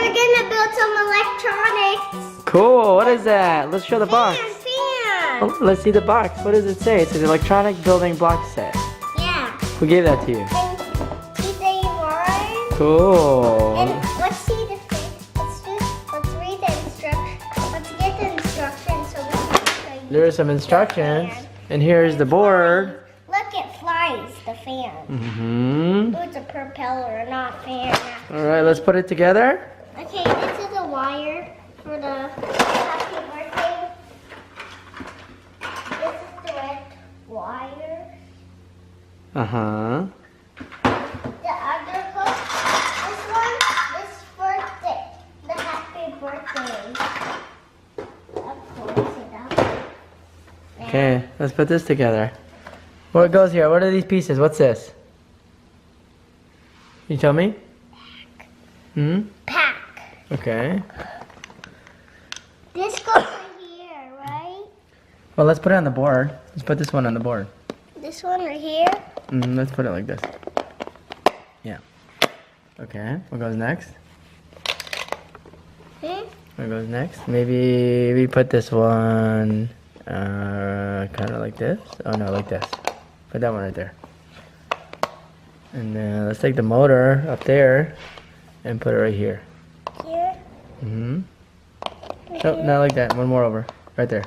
we're gonna build some electronics. Cool. What is that? Let's show the box. Fan. Oh, let's see the box. What does it say? It says electronic building block set. Yeah. Who gave that to you? And Theefun. Cool. And let's see the let's read the instructions. Let's get the instructions so we can show you. There are some instructions. And here's the board. Look, it flies, the fan. Mm-hmm. Oh, it's a propeller, not fan. Alright, let's put it together. Okay, this is a wire for the happy birthday. This is the red wire. Uh-huh. The other hook, this one is for the happy birthday. Close it up. Okay, let's put this together. What goes here? What are these pieces? What's this? Can you tell me? Hmm? Pack. Okay. This goes right here, right? Well, let's put it on the board. Let's put this one on the board. This one right here. Let's put it like this. Yeah. Okay, what goes next? What goes next? Maybe we put this one kind of like this. Oh no, like this. Put that one right there. And then let's take the motor up there and put it right here. Here. Mm-hmm. Right Nope, here. not like that. One more over. Right there.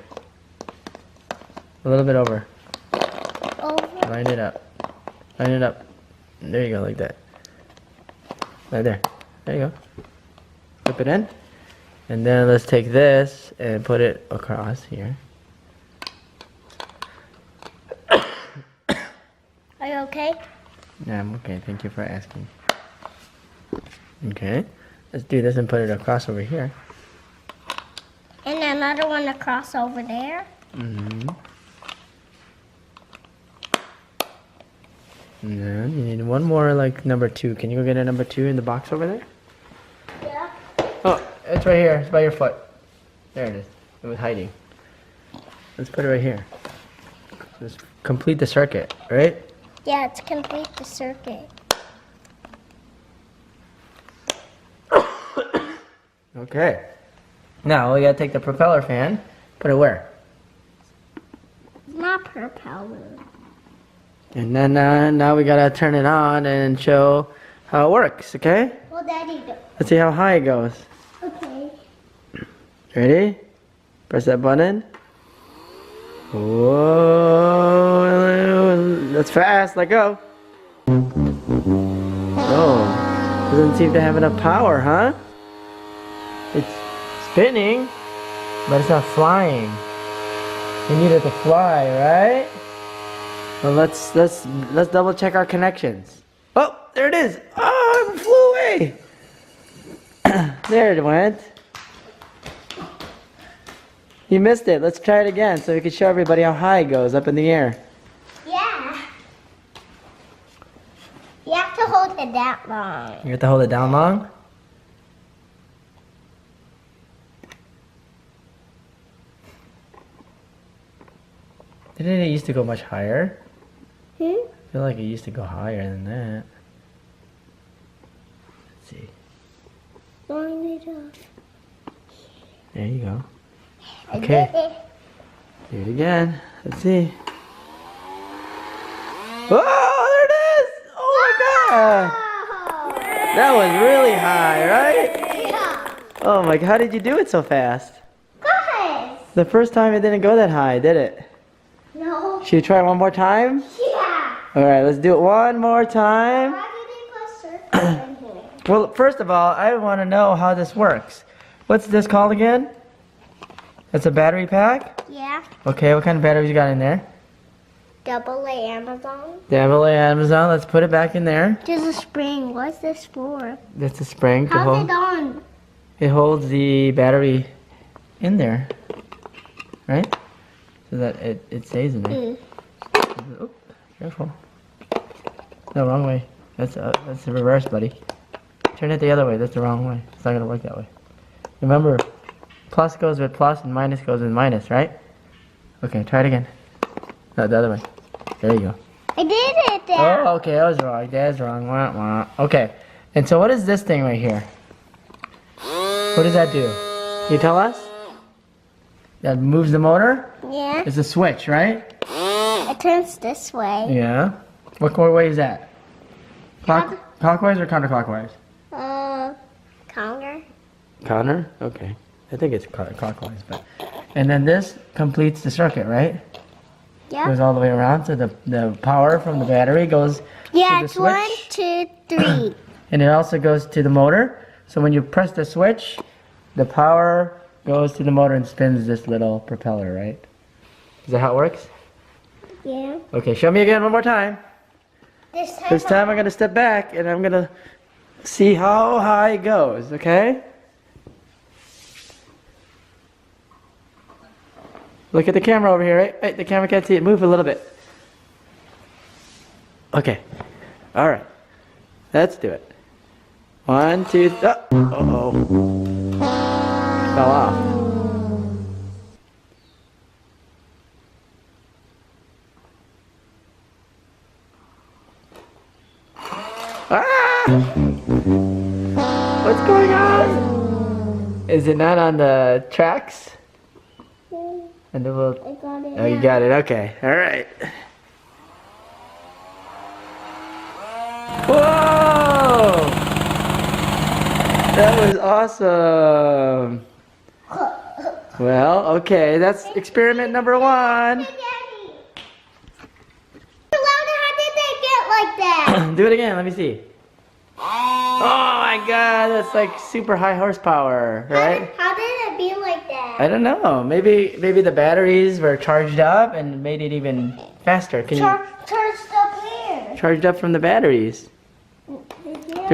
A little bit over. Over. Line it up. Line it up. There you go, like that. Right there. There you go. Flip it in. And then let's take this and put it across here. Are you okay? Yeah, I'm okay. Thank you for asking. Okay. Let's do this and put it across over here. And another one across over there. Mm-hmm. And then you need one more, like number 2. Can you go get a number 2 in the box over there? Yeah. Oh, it's right here. It's by your foot. There it is. It was hiding. Let's put it right here. Just complete the circuit, right? Yeah, it's complete the circuit. Okay. Now we gotta take the propeller fan, put it where? It's not propeller. And then now we gotta turn it on and show how it works, okay? Well, Daddy, Let's see how high it goes. okay. Ready? Press that button. Whoa, that's fast, let go. Oh, doesn't seem to have enough power, huh? It's spinning, but it's not flying. We need it to fly, right? Well, let's double check our connections. Oh, there it is. Oh, it flew away. There it went. You missed it. Let's try it again so we can show everybody how high it goes up in the air. Yeah. You have to hold it that long. You have to hold it down long? Didn't it used to go much higher? Hmm? I feel like it used to go higher than that. Let's see. Line it up. There you go. I Okay. did it. Do it again. Let's see. Oh, there it is! Oh my god! That was really high, right? Yeah. Oh my god, how did you do it so fast? Guys. The first time it didn't go that high, did it? No. Should we try it one more time? Yeah. Alright, let's do it one more time. Why did they put circles in here? Well, first of all, I want to know how this works. What's this called again? It's a battery pack? Yeah. Okay, what kind of batteries you got in there? Double A Amazon. Double A Amazon. Let's put it back in there. There's a spring. What's this for? That's a spring to How's hold. it on? It holds the battery in there, right? So that it stays in there. Oh, careful. No, wrong way. That's the reverse, buddy. Turn it the other way. That's the wrong way. It's not gonna work that way. Remember, plus goes with plus and minus goes with minus, right? Okay, try it again. No, the other way. There you go. I did it there. Oh, okay, I was wrong. Dad's wrong. Wah, wah. Okay, and so what is this thing right here? What does that do? Can you tell us? That moves the motor? Yeah. It's a switch, right? It turns this way. Yeah. What way is that? Clockwise or counterclockwise? Counter. Counter? Okay. I think it's clockwise, but. And then this completes the circuit, right? Yeah. Goes all the way around, so the power from the battery goes Yeah, to the it's switch. 1, 2, 3. And it also goes to the motor. So when you press the switch, the power goes to the motor and spins this little propeller, right? Is that how it works? Yeah. Okay, show me again one more time. This time I'm gonna step back and I'm gonna see how high it goes, okay? Look at the camera over here, right? Hey, the camera can't see it. Move a little bit. Okay. All right. Let's do it. 1, 2, uh-oh. Fell off. Ah! What's going on? Is it not on the tracks? And then we'll... I got it. Oh, you got it. Okay. All right. Whoa! That was awesome. Well, okay. That's experiment number 1. How did they get like that? Do it again. Let me see. Oh my God! That's like super high horsepower, right? How did it be like that? I don't know. Maybe the batteries were charged up and made it even faster. Can you Charged up where? charged up from the batteries? Do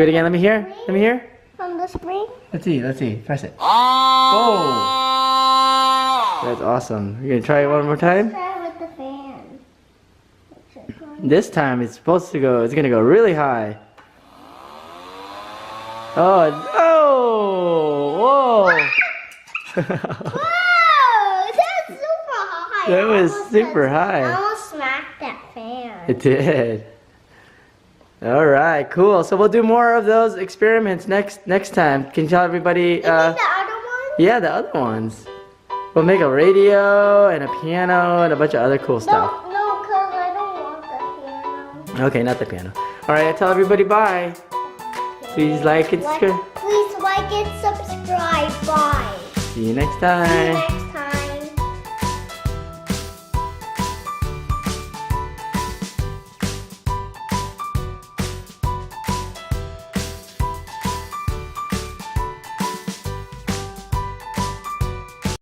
it again. Let me hear. Let me hear. From the spring? Let's see. Let's see. Press it. Oh! That's awesome. You're gonna try it one more time. Try with the fan. This time it's supposed to go. It's gonna go really high. Oh! Oh! Whoa! Whoa! That's super high. That was super high. I almost smacked that fan. It did. All right, cool. So we'll do more of those experiments next time. Can you tell everybody? You mean the other one? Yeah, the other ones. We'll make a radio and a piano and a bunch of other cool stuff. No, because I don't want the piano. Okay, not the piano. All right, I tell everybody bye. Please like and subscribe. Please like and subscribe. Bye. See you next See you time. next